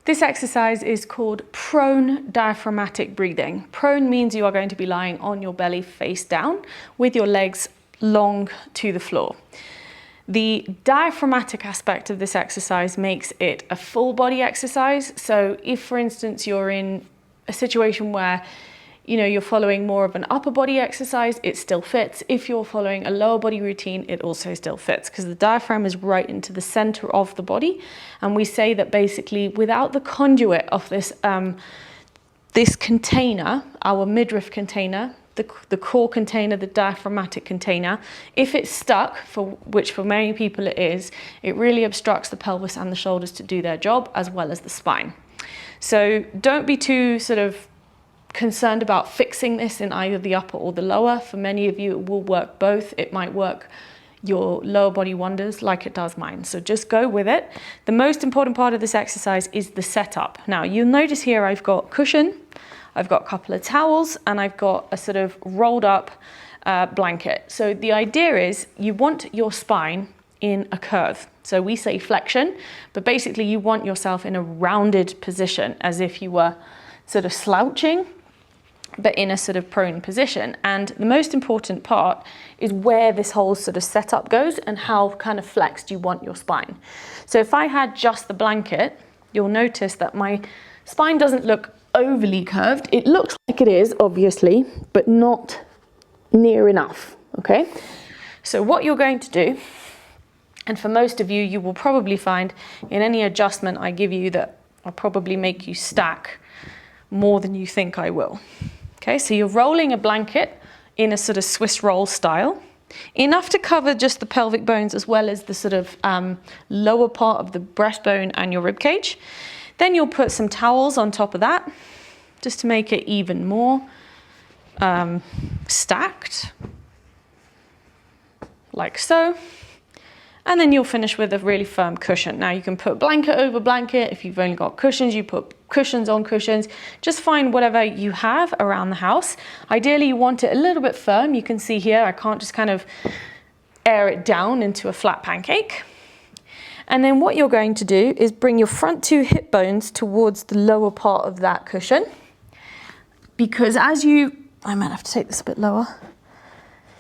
This exercise is called prone diaphragmatic breathing. Prone means you are going to be lying on your belly face down with your legs long to the floor. The diaphragmatic aspect of this exercise makes it a full body exercise. So if, for instance, you're in a situation where you're following more of an upper body exercise, it still fits. If you're following a lower body routine, it also still fits because the diaphragm is right into the center of the body. And we say that basically without the conduit of this, this container, our midriff container, the core container, the diaphragmatic container, if it's stuck, which for many people it is, it really obstructs the pelvis and the shoulders to do their job as well as the spine. So don't be too sort of concerned about fixing this in either the upper or the lower. For many of you, it will work both. It might work your lower body wonders like it does mine. So just go with it. The most important part of this exercise is the setup. Now you'll notice here I've got cushion, I've got a couple of towels, and I've got a sort of rolled up blanket. So the idea is you want your spine in a curve. So we say flexion, but basically you want yourself in a rounded position as if you were sort of slouching, but in a sort of prone position. And the most important part is where this whole sort of setup goes and how kind of flexed you want your spine. So if I had just the blanket, you'll notice that my spine doesn't look overly curved. It looks like it is, obviously, but not near enough, okay? So what you're going to do, and for most of you, you will probably find in any adjustment I give you that I'll probably make you stack more than you think I will. Okay, so you're rolling a blanket in a sort of Swiss roll style, enough to cover just the pelvic bones as well as the sort of lower part of the breastbone and your rib cage. Then you'll put some towels on top of that, just to make it even more stacked, like so. And then you'll finish with a really firm cushion. Now you can put blanket over blanket. If you've only got cushions, you put cushions on cushions. Just find whatever you have around the house. Ideally, you want it a little bit firm. You can see here, I can't just kind of air it down into a flat pancake. And then what you're going to do is bring your front two hip bones towards the lower part of that cushion. Because I might have to take this a bit lower.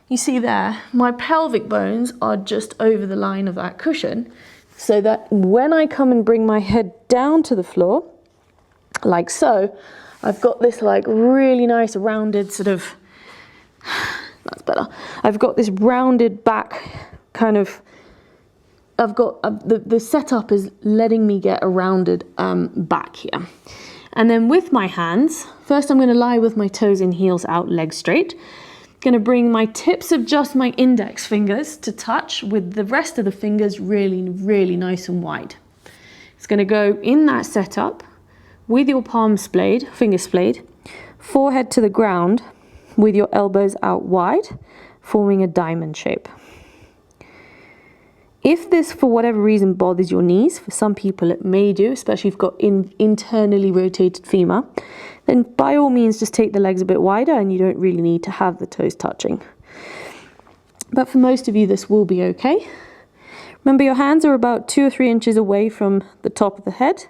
You see there, my pelvic bones are just over the line of that cushion, so that when I come and bring my head down to the floor, like so, I've got this like really nice rounded sort of, that's better. I've got this rounded back kind of, I've got, the setup is letting me get a rounded back here. And then with my hands, first I'm gonna lie with my toes and heels out, legs straight. Going to bring my tips of just my index fingers to touch with the rest of the fingers really, really nice and wide. It's going to go in that setup with your palm splayed, finger splayed, forehead to the ground with your elbows out wide, forming a diamond shape. If this, for whatever reason, bothers your knees, for some people it may do, especially if you've got internally rotated femur, then by all means just take the legs a bit wider and you don't really need to have the toes touching. But for most of you, this will be okay. Remember, your hands are about 2 or 3 inches away from the top of the head.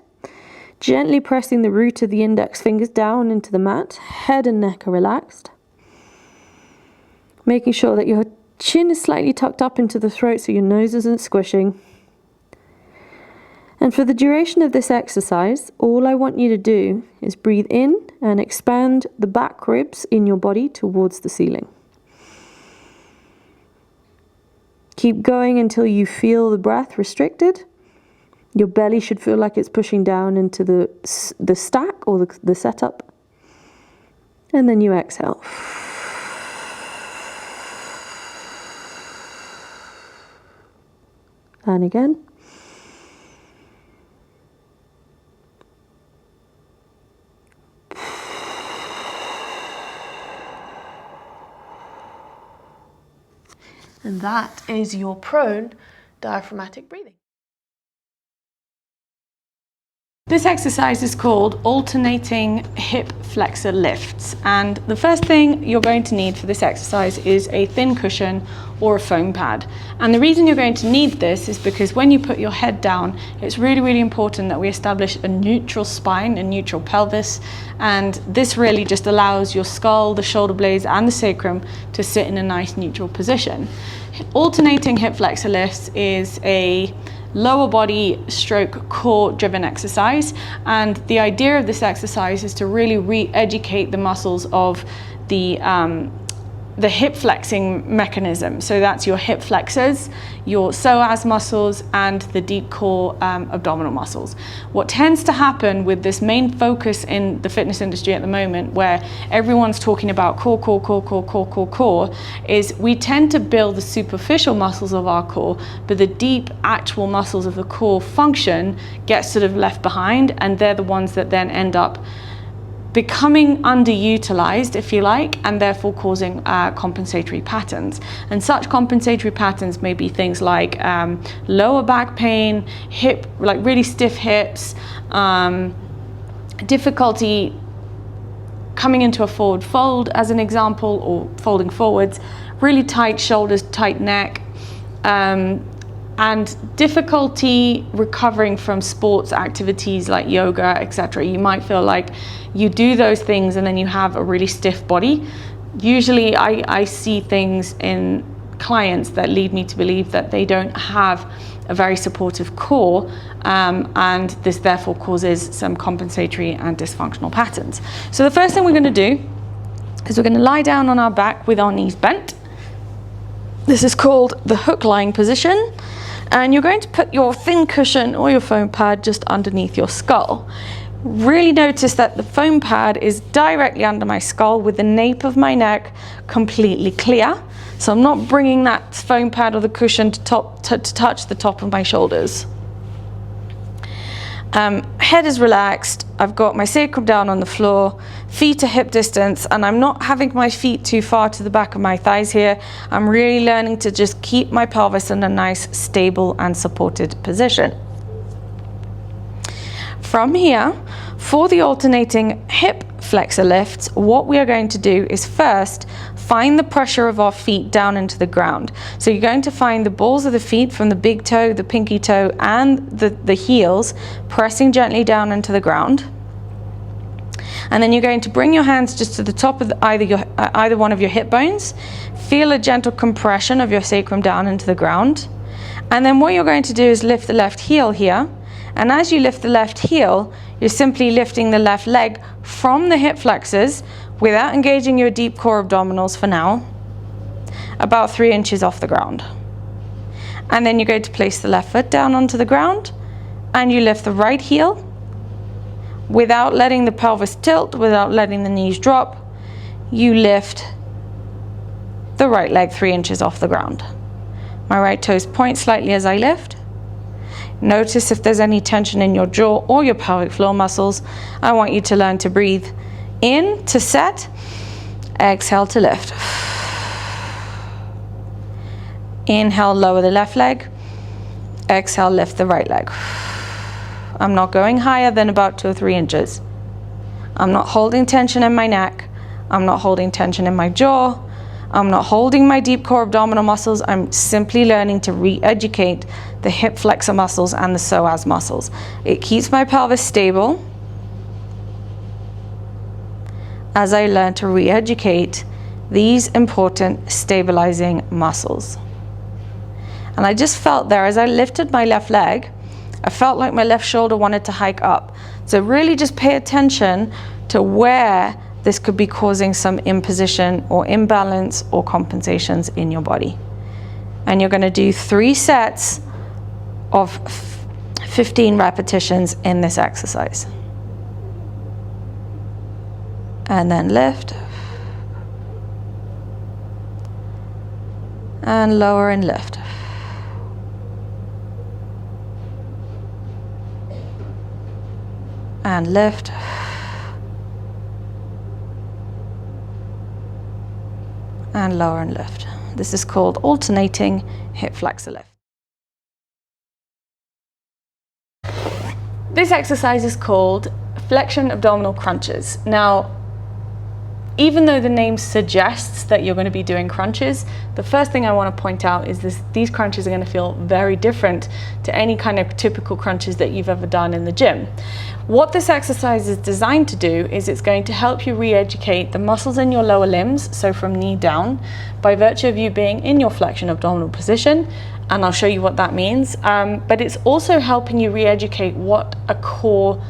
Gently pressing the root of the index fingers down into the mat. Head and neck are relaxed. Making sure that your chin is slightly tucked up into the throat so your nose isn't squishing. And for the duration of this exercise, all I want you to do is breathe in and expand the back ribs in your body towards the ceiling. Keep going until you feel the breath restricted. Your belly should feel like it's pushing down into the stack or the setup. And then you exhale. And again. And that is your prone diaphragmatic breathing. This exercise is called alternating hip flexor lifts, and the first thing you're going to need for this exercise is a thin cushion or a foam pad. And the reason you're going to need this is because when you put your head down, it's really important that we establish a neutral spine, a neutral pelvis, and this really just allows your skull, the shoulder blades and the sacrum to sit in a nice neutral position. Alternating hip flexor lifts is a lower body stroke core driven exercise, and the idea of this exercise is to really re-educate the muscles of the hip flexing mechanism. So that's your hip flexors, your psoas muscles and the deep core abdominal muscles. What tends to happen with this main focus in the fitness industry at the moment, where everyone's talking about core, is we tend to build the superficial muscles of our core, but the deep actual muscles of the core function get sort of left behind, and they're the ones that then end up becoming underutilized, if you like, and therefore causing compensatory patterns. And such compensatory patterns may be things like lower back pain, like really stiff hips, difficulty coming into a forward fold as an example, or folding forwards, really tight shoulders, tight neck, and difficulty recovering from sports activities like yoga, etc. You might feel like you do those things and then you have a really stiff body. Usually I see things in clients that lead me to believe that they don't have a very supportive core, and this therefore causes some compensatory and dysfunctional patterns. So the first thing we're going to do is we're going to lie down on our back with our knees bent. This is called the hook lying position. And you're going to put your thin cushion or your foam pad just underneath your skull. Really notice that the foam pad is directly under my skull with the nape of my neck completely clear. So I'm not bringing that foam pad or the cushion to touch the top of my shoulders. Head is relaxed. I've got my sacrum down on the floor, feet to hip distance, and I'm not having my feet too far to the back of my thighs here. I'm really learning to just keep my pelvis in a nice, stable and supported position. From here, for the alternating hip flexor lifts, what we are going to do is first find the pressure of our feet down into the ground. So you're going to find the balls of the feet from the big toe, the pinky toe, and the heels pressing gently down into the ground. And then you're going to bring your hands just to the top of either one of your hip bones. Feel a gentle compression of your sacrum down into the ground. And then what you're going to do is lift the left heel here. And as you lift the left heel, you're simply lifting the left leg from the hip flexors without engaging your deep core abdominals for now, about 3 inches off the ground. And then you're going to place the left foot down onto the ground, and you lift the right heel without letting the pelvis tilt, without letting the knees drop. You lift the right leg 3 inches off the ground. My right toes point slightly as I lift. Notice if there's any tension in your jaw or your pelvic floor muscles. I want you to learn to breathe in to set, exhale to lift. Inhale, lower the left leg. Exhale, lift the right leg. I'm not going higher than about 2 or 3 inches. I'm not holding tension in my neck. I'm not holding tension in my jaw. I'm not holding my deep core abdominal muscles. I'm simply learning to re-educate the hip flexor muscles and the psoas muscles. It keeps my pelvis stable as I learn to re-educate these important stabilizing muscles. And I just felt there, as I lifted my left leg, I felt like my left shoulder wanted to hike up. So really just pay attention to where this could be causing some imposition or imbalance or compensations in your body. And you're going to do 3 sets of 15 repetitions in this exercise. And then lift. And lower and lift. And lift. And lower and lift. This is called alternating hip flexor lift. This exercise is called flexion abdominal crunches. Now, even though the name suggests that you're going to be doing crunches, the first thing I want to point out is these crunches are going to feel very different to any kind of typical crunches that you've ever done in the gym. What this exercise is designed to do is it's going to help you re-educate the muscles in your lower limbs, so from knee down, by virtue of you being in your flexion abdominal position, and I'll show you what that means. But it's also helping you re-educate what a core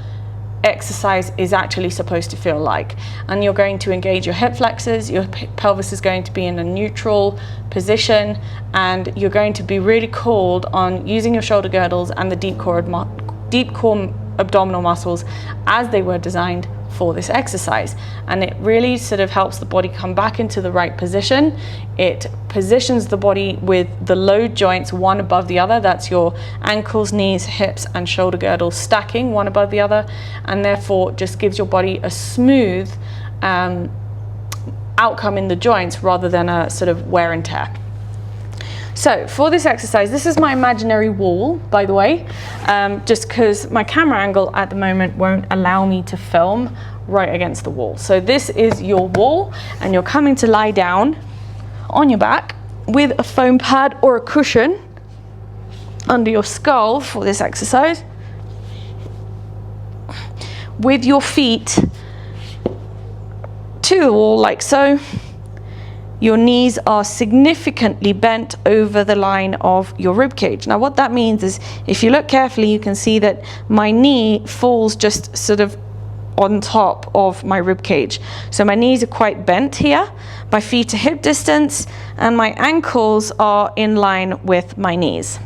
exercise is actually supposed to feel like. And you're going to engage your hip flexors, your pelvis is going to be in a neutral position, and you're going to be really called on using your shoulder girdles and the deep core abdominal muscles as they were designed for this exercise. And it really sort of helps the body come back into the right position. It positions the body with the load joints one above the other. That's your ankles, knees, hips, and shoulder girdles stacking one above the other, and therefore just gives your body a smooth outcome in the joints rather than a sort of wear and tear. So for this exercise, this is my imaginary wall, by the way, just because my camera angle at the moment won't allow me to film right against the wall. So this is your wall, and you're coming to lie down on your back with a foam pad or a cushion under your skull for this exercise, with your feet to the wall like so. Your knees are significantly bent over the line of your rib cage. Now what that means is, if you look carefully, you can see that my knee falls just sort of on top of my rib cage. So my knees are quite bent here, my feet are hip distance, and my ankles are in line with my knees.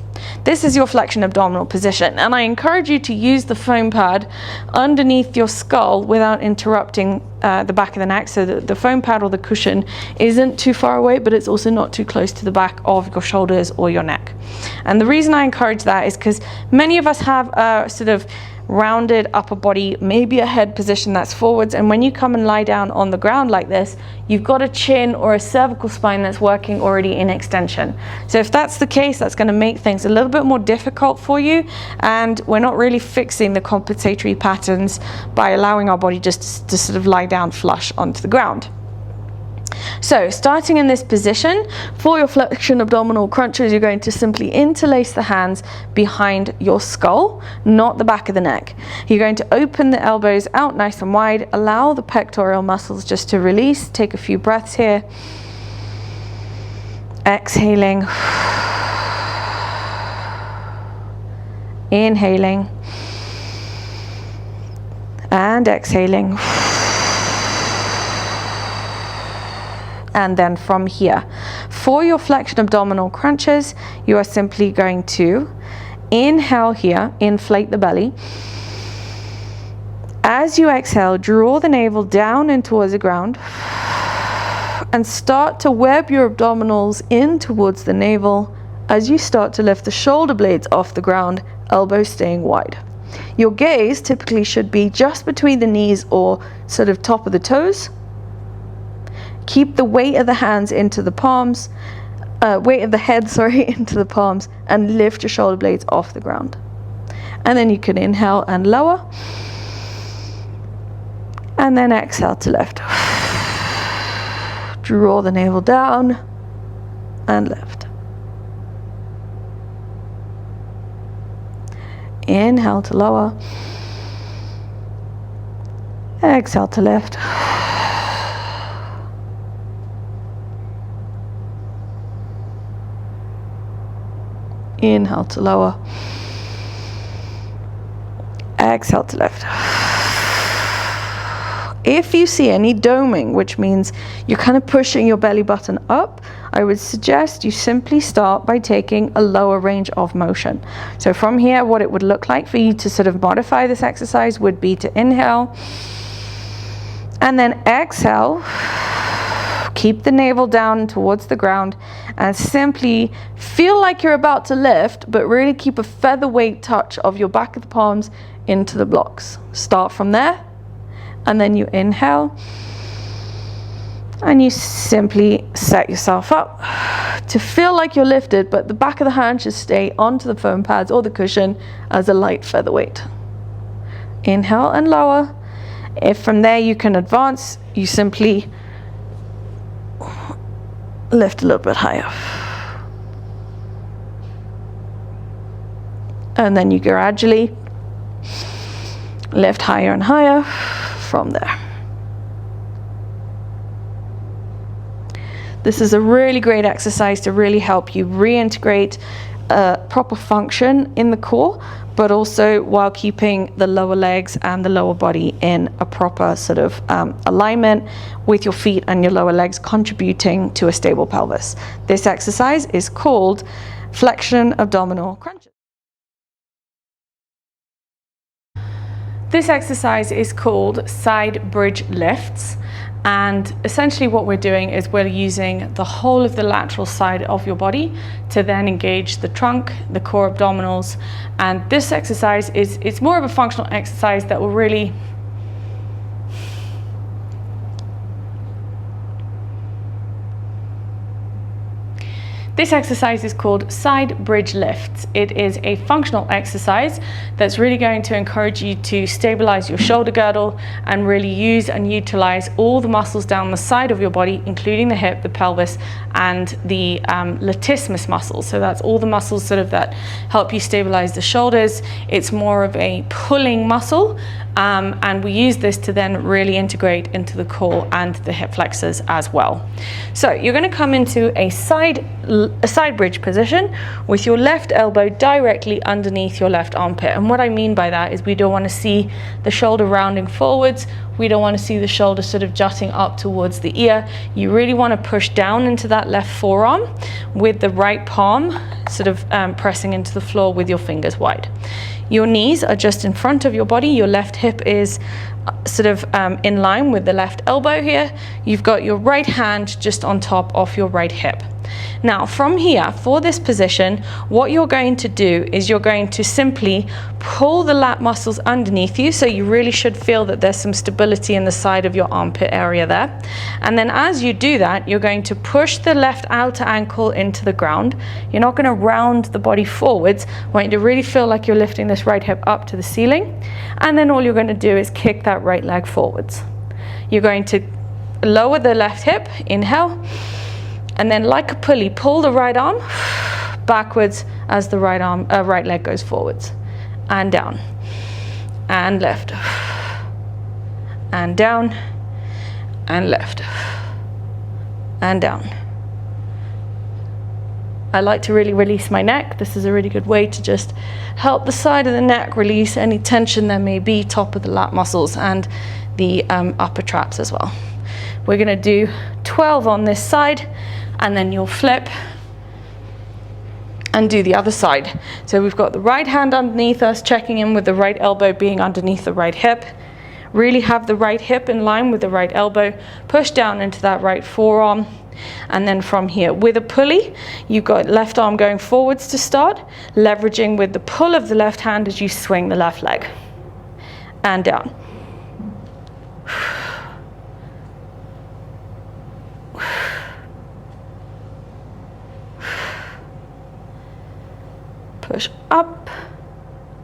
This is your flexion abdominal position, and I encourage you to use the foam pad underneath your skull without interrupting the back of the neck, so that the foam pad or the cushion isn't too far away, but it's also not too close to the back of your shoulders or your neck. And the reason I encourage that is because many of us have a sort of rounded upper body, maybe a head position that's forwards, and when you come and lie down on the ground like this, you've got a chin or a cervical spine that's working already in extension. So if that's the case, that's going to make things a little bit more difficult for you, and we're not really fixing the compensatory patterns by allowing our body just to sort of lie down flush onto the ground. So starting in this position, for your flexion abdominal crunches, you're going to simply interlace the hands behind your skull, not the back of the neck. You're going to open the elbows out nice and wide, allow the pectoral muscles just to release. Take a few breaths here. Exhaling. Inhaling. And exhaling. And then from here, for your flexion abdominal crunches, you are simply going to inhale here, inflate the belly. As you exhale, draw the navel down and towards the ground, and start to web your abdominals in towards the navel as you start to lift the shoulder blades off the ground, elbows staying wide. Your gaze typically should be just between the knees or sort of top of the toes. Keep the weight of the hands into the palms, weight of the head, into the palms, and lift your shoulder blades off the ground. And then you can inhale and lower, and then exhale to lift. Draw the navel down and lift. Inhale to lower, exhale to lift. Inhale to lower, exhale to lift. If you see any doming, which means you're kind of pushing your belly button up, I would suggest you simply start by taking a lower range of motion. So from here, what it would look like for you to sort of modify this exercise would be to inhale and then exhale. Keep the navel down towards the ground and simply feel like you're about to lift, but really keep a featherweight touch of your back of the palms into the blocks. Start from there, and then you inhale and you simply set yourself up to feel like you're lifted, but the back of the hand should stay onto the foam pads or the cushion as a light featherweight. Inhale and lower. If from there you can advance, you simply lift a little bit higher. And then you gradually lift higher and higher from there. This is a really great exercise to really help you reintegrate proper function in the core, but also while keeping the lower legs and the lower body in a proper sort of alignment with your feet and your lower legs, contributing to a stable pelvis. This exercise is called flexion abdominal crunches. This exercise is called side bridge lifts, and essentially what we're doing is we're using the whole of the lateral side of your body to then engage the trunk, the core abdominals, and this exercise it's more of a functional exercise that will really This exercise is called side bridge lifts. It is a functional exercise that's really going to encourage you to stabilize your shoulder girdle and really use and utilize all the muscles down the side of your body, including the hip, the pelvis, and the latissimus muscles. So that's all the muscles sort of that help you stabilize the shoulders. It's more of a pulling muscle, and we use this to then really integrate into the core and the hip flexors as well. So you're going to come into a side bridge position with your left elbow directly underneath your left armpit. And what I mean by that is we don't want to see the shoulder rounding forwards. We don't want to see the shoulder sort of jutting up towards the ear. You really want to push down into that left forearm with the right palm sort of pressing into the floor with your fingers wide. Your knees are just in front of your body. Your left hip is sort of in line with the left elbow here. You've got your right hand just on top of your right hip. Now from here, for this position, what you're going to do is you're going to simply pull the lat muscles underneath you, so you really should feel that there's some stability in the side of your armpit area there. And then as you do that, you're going to push the left outer ankle into the ground. You're not going to round the body forwards. I want you to really feel like you're lifting this right hip up to the ceiling. And then all you're going to do is kick that right leg forwards. You're going to lower the left hip, inhale, and then like a pulley, pull the right arm backwards as the right leg goes forwards. And down, and left, and down, and left, and down. I like to really release my neck. This is a really good way to just help the side of the neck release any tension there may be, top of the lat muscles and the upper traps as well. We're gonna do 12 on this side, and then you'll flip and do the other side. So we've got the right hand underneath us, checking in with the right elbow being underneath the right hip. Really have the right hip in line with the right elbow. Push down into that right forearm. And then from here, with a pulley, you've got left arm going forwards to start, leveraging with the pull of the left hand as you swing the left leg. And down. Push up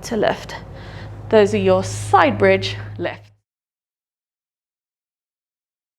to lift. Those are your side bridge lifts.